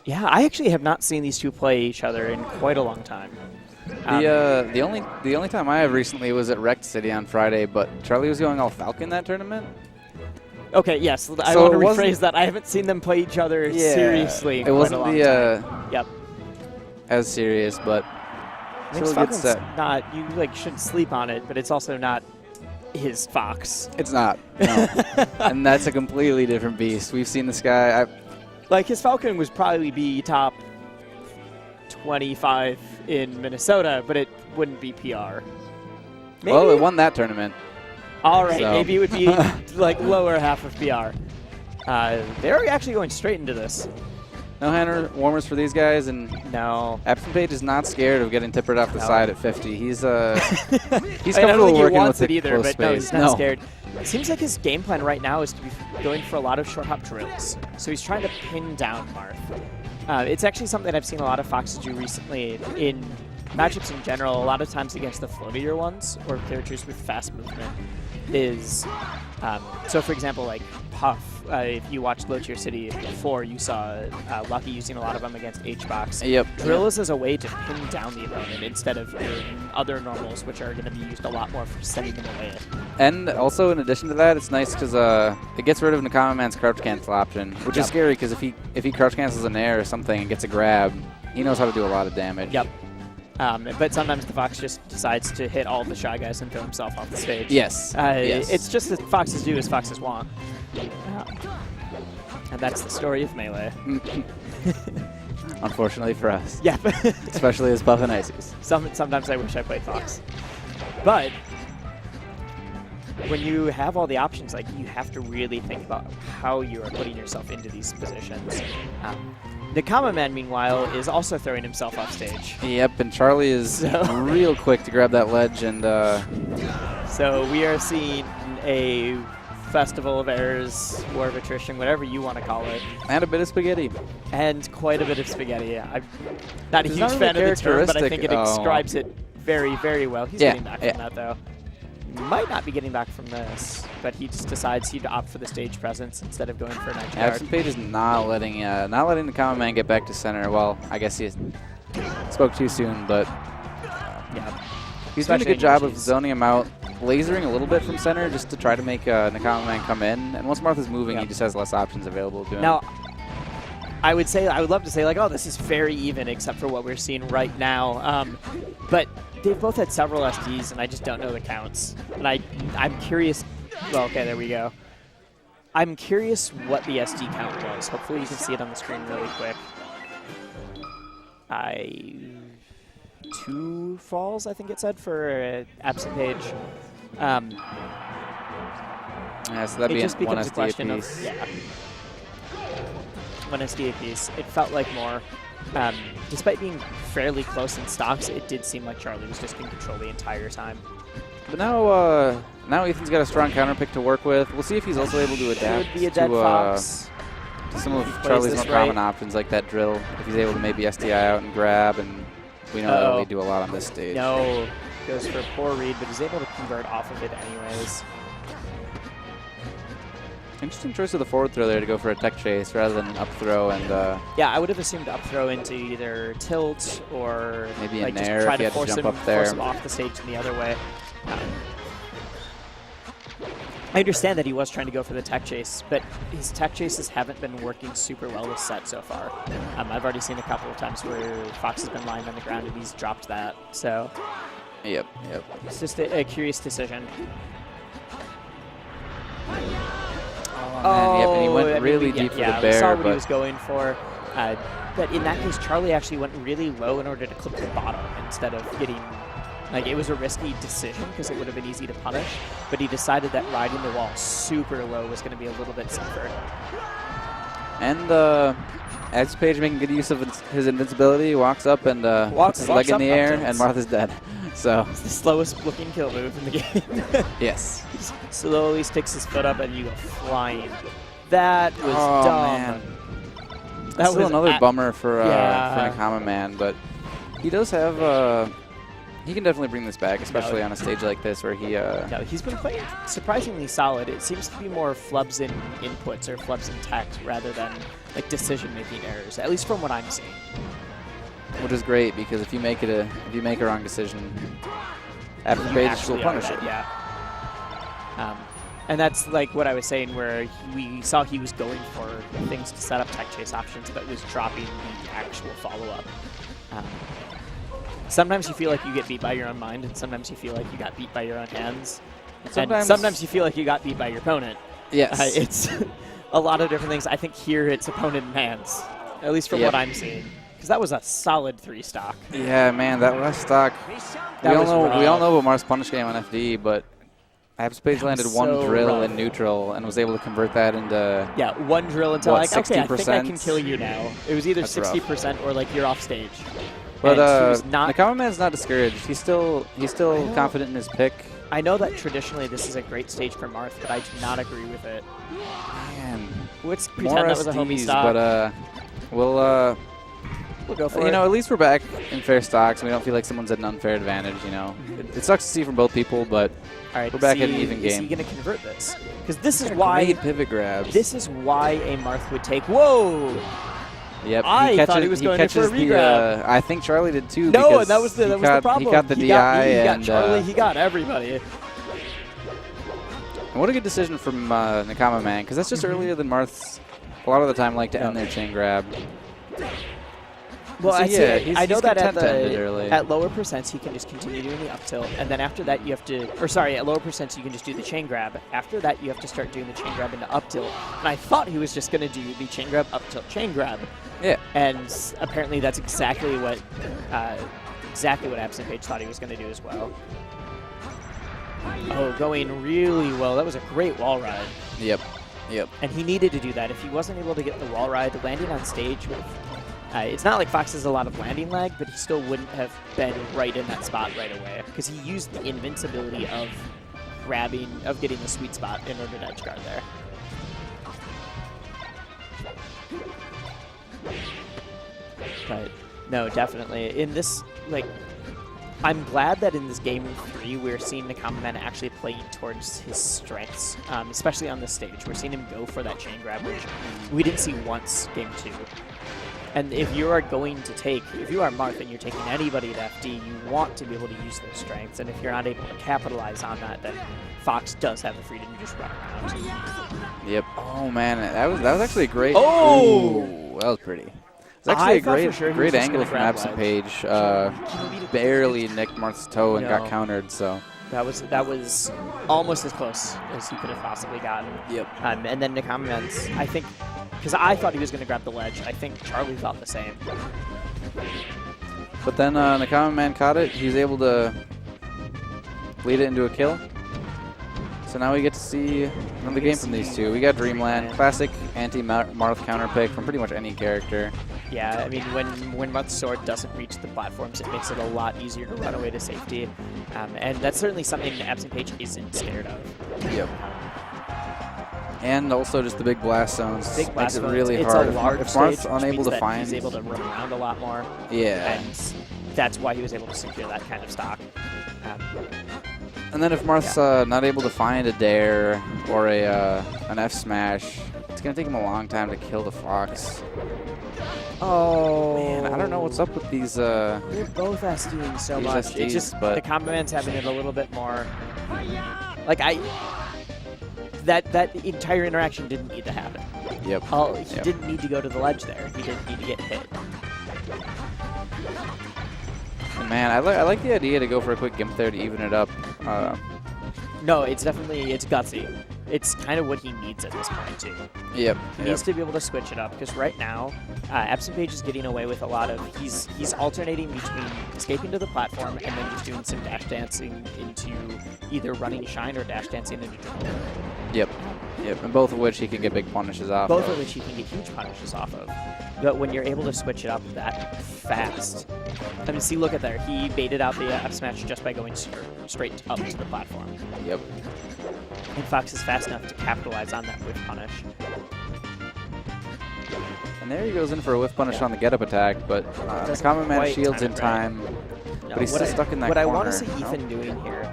Yeah, I actually have not seen these two play each other in quite a long time. The only time I have recently was at Wrecked City on Friday, but Charlie was going all Falcon that tournament. Okay, yes, I want to rephrase that. I haven't seen them play each other seriously in quite a long time. Yep. As serious, but still a good set. Not, you shouldn't sleep on it, but it's also not his Fox. It's not, no. And that's a completely different beast. We've seen this guy. His Falcon would probably be top 25 in Minnesota, but it wouldn't be PR. Maybe? Well, it won that tournament. All right, so. Maybe it would be lower half of PR. They're actually going straight into this. No hand warmers for these guys, and no. Absentpage is not scared of getting tippered off the side at 50. He's he's comfortable working with it either, close but space. No, he's not scared. It seems like his game plan right now is to be going for a lot of short hop drills. So he's trying to pin down Marth. It's actually something that I've seen a lot of Foxes do recently in matchups in general. A lot of times against the floatier ones or characters with fast movement is so for example Puff, if you watched Low Tier City before, you saw Lucky using a lot of them against H-Box. Yep. Drill is as a way to pin down the opponent instead of other normals, which are going to be used a lot more for sending them away. And also, in addition to that, it's nice because it gets rid of Nakamaman's crouch cancel option, which is scary because if he crouch cancels an air or something and gets a grab, he knows how to do a lot of damage. Yep. But sometimes the Fox just decides to hit all the Shy Guys and throw himself off the stage. Yes. Yes. It's just that Foxes do as Foxes want. And that's the story of Melee. Unfortunately for us. Yeah. Especially as Puff and Ices. Sometimes I wish I played Fox. But when you have all the options, you have to really think about how you are putting yourself into these positions. Nakamaman, meanwhile, is also throwing himself off stage. Yep, and Charlie is real quick to grab that ledge. And so we are seeing a festival of errors, war of attrition, whatever you want to call it. And a bit of spaghetti. And quite a bit of spaghetti. I'm not a huge fan of the term, but I think it describes it very, very well. He's getting back from that, though. Might not be getting back from this, but he just decides he'd opt for the stage presence instead of going for an edge guard. Absentpage is not letting the Nakamaman get back to center. Well, I guess he spoke too soon, but yeah, he's doing a good job of zoning him out, lasering a little bit from center just to try to make Nakamaman come in. And once Marth is moving, he just has less options available to him. Now, I would love to say oh, this is very even, except for what we're seeing right now. But they've both had several SDs, and I just don't know the counts. And I'm curious. Well, okay, there we go. I'm curious what the SD count was. Hopefully you can see it on the screen really quick. 2 falls, I think it said, for Absentpage. Yeah, so that'd be just one becomes a SD question apiece. of, yeah. 1 SD apiece. It felt like more. Despite being fairly close in stocks, it did seem like Charlie was just in control the entire time. But now Ethan's got a strong counter pick to work with. We'll see if he's also able to adapt to some of Charlie's more common options, like that drill. If he's able to maybe SDI out and grab, and we know that they do a lot on this stage. No, goes for a poor read, but he's able to convert off of it anyways. Interesting choice of the forward throw there to go for a tech chase rather than an up throw. And yeah, I would have assumed up throw into either tilt or maybe a just nair try if he to had force to jump him, up there. force him off the stage in the other way. I understand that he was trying to go for the tech chase, but his tech chases haven't been working super well this set so far. I've already seen a couple of times where Fox has been lying on the ground and he's dropped that. So Yep. It's just a curious decision. Man, and he went really deep for the bear. We saw what he was going for. But in that case, Charlie actually went really low in order to clip the bottom instead of getting... it was a risky decision because it would have been easy to punish, but he decided that riding the wall super low was going to be a little bit safer. And Absentpage making good use of his invincibility, walks up and puts his leg in the air, and Marth is dead. So it's the slowest looking kill move in the game. Yes. He just slowly sticks his foot up and you go flying. That was dumb. Man. That's still another bummer for Nakamaman, but he does have He can definitely bring this back, especially on a stage like this where he... No, he's been playing surprisingly solid. It seems to be more flubs in inputs or flubs in text rather than like decision-making errors, at least from what I'm seeing. Which is great, because if you make a wrong decision, Absentpage will punish it. Yeah. And that's like what I was saying, where we saw he was going for things to set up tech chase options, but was dropping the actual follow-up. Sometimes you feel like you get beat by your own mind, and sometimes you feel like you got beat by your own hands. And sometimes you feel like you got beat by your opponent. Yes. It's a lot of different things. I think here it's opponent and hands, at least from what I'm seeing. Because that was a solid 3 stock. Yeah, man, that last stock. We all know about Marth's punish game on FD, but Absentpage landed one drill in neutral and was able to convert that into one drill until like, 60%? okay, I think I can kill you now. It was either 60% or like you're off stage. But Nakamaman's not discouraged. He's still confident in his pick. I know that traditionally this is a great stage for Marth, but I do not agree with it. Man, let's pretend that was a homie stock. But we'll go for it. You know, at least we're back in fair stocks, and we don't feel like someone's at an unfair advantage. You know, it sucks to see from both people, but we're back at an even game. Is he going to convert this? Because this is why great pivot grabs. This is why a Marth would take. Whoa. Yep, I thought he was going in for a regrab. I think Charlie did too. No, and that was the problem. He got the DI, he got Charlie. He got everybody. And what a good decision from Nakamaman, because that's just earlier than Marth's. A lot of the time, like to end their chain grab. Well, so I know that at lower percents he can just continue doing the up tilt, and then after that you have to, at lower percents you can just do the chain grab. After that you have to start doing the chain grab into up tilt. And I thought he was just going to do the chain grab, up tilt, chain grab. Yeah. And apparently that's exactly what Absentpage thought he was going to do as well. Oh, going really well. That was a great wall ride. Yep. And he needed to do that. If he wasn't able to get the wall ride, landing on stage with... it's not like Fox has a lot of landing lag, but he still wouldn't have been right in that spot right away, because he used the invincibility of getting the sweet spot in order to edge guard there. But no, definitely. In this, I'm glad that in this game 3 we're seeing Nakamaman actually playing towards his strengths, especially on this stage. We're seeing him go for that chain grab, which we didn't see once game 2. And if you are Marth and you're taking anybody at FD, you want to be able to use those strengths. And if you're not able to capitalize on that, then Fox does have the freedom to just run around. Yep. Oh man, that was actually a great. Oh, ooh, that was pretty. It's actually a great angle from Absentpage. Barely nicked Marth's toe and got countered. So that was almost as close as he could have possibly gotten. Yep. And then Nakamaman's, I think, because I thought he was going to grab the ledge. I think Charlie thought the same. But then Nakamaman caught it. He was able to lead it into a kill. So now we get to see another game from these two. We got Dreamland, classic anti-Marth counter pick from pretty much any character. Yeah, I mean, when Marth's sword doesn't reach the platforms, it makes it a lot easier to run away to safety. And that's certainly something Absentpage isn't scared of. Yep. And also just the big blast zones. Big blast makes it really it's hard. A large if Marth's stage, unable to find, he's able to run around a lot more. Yeah. And that's why he was able to secure that kind of stock. And then if Marth's not able to find a dare or an F smash, it's going to take him a long time to kill the Fox. Oh. Man, I don't know what's up with these. They're both SDing so much. SDs, it's just but the Nakamaman's having it a little bit more. Like, that entire interaction didn't need to happen. Yep. He didn't need to go to the ledge there. He didn't need to get hit. Man, I like the idea to go for a quick gimp there to even it up. No, it's gutsy. It's kind of what he needs at this point, too. Yep. He needs to be able to switch it up, because right now, Absentpage is getting away with a lot of... He's alternating between escaping to the platform and then just doing some dash dancing into either running shine or dash dancing into dribble. Yep. And both of which he can get big punishes off Both of which he can get huge punishes off of. But when you're able to switch it up that fast... I mean, see, look at there. He baited out the F smash just by going straight up to the platform. Yep. And Fox is fast enough to capitalize on that whiff punish. And there he goes in for a whiff punish on the get-up attack, but Nakamaman shields in time. But he's still stuck in that What corner. I want to see Ethan doing here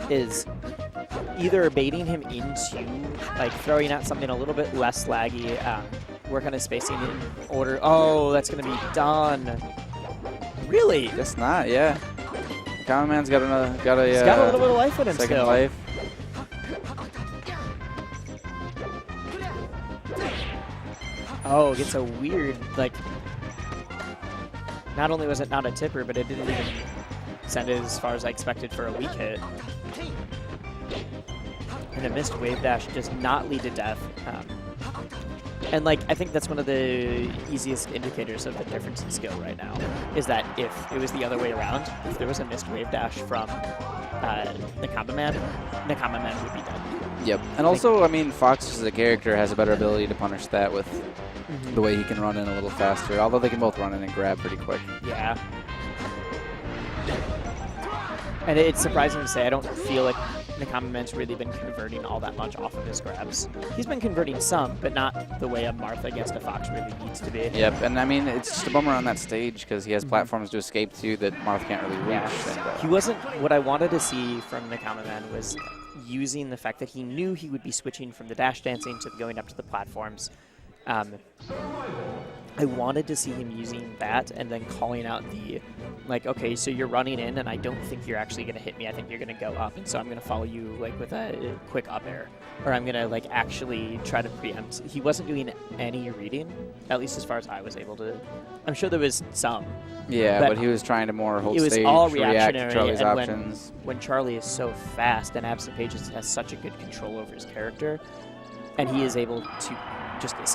is either baiting him into, like, throwing out something a little bit less laggy, work on his spacing in order. Oh, that's going to be done. Really? Guess not, yeah. Nakamaman's got a He's got a little bit of life in him second still. life. Oh, gets a weird, like, not only was it not a tipper, but it didn't even send it as far as I expected for a weak hit. And a missed wave dash does not lead to death. And, like, I think that's one of the easiest indicators of the difference in skill right now, is that if it was the other way around, if there was a missed wave dash from Nakamaman would be dead. Yep. And also, I mean, Fox as a character has a better ability to punish that with the way he can run in a little faster, although they can both run in and grab pretty quick. Yeah. And it's surprising to say, I don't feel like Nakamaman's really been converting all that much off of his grabs. He's been converting some, but not the way a Marth against a Fox really needs to be. Yep, and I mean, it's just a bummer on that stage because he has platforms to escape to that Marth can't really reach. Yeah. He wasn't, what I wanted to see from Nakamaman was using the fact that he knew he would be switching from the dash dancing to going up to the platforms. I wanted to see him using that and then calling out the, like, okay, so you're running in and I don't think you're actually going to hit me. I think you're going to go up, and so I'm going to follow you, like, with a quick up air. Or I'm going to, like, actually try to preempt. He wasn't doing any reading, at least as far as I was able to. I'm sure there was some. Yeah, but he was trying to more hold stage, it was all react reactionary, to Charlie's and options. when Charlie is so fast and Absentpage has such a good control over his character, and he is able to just escape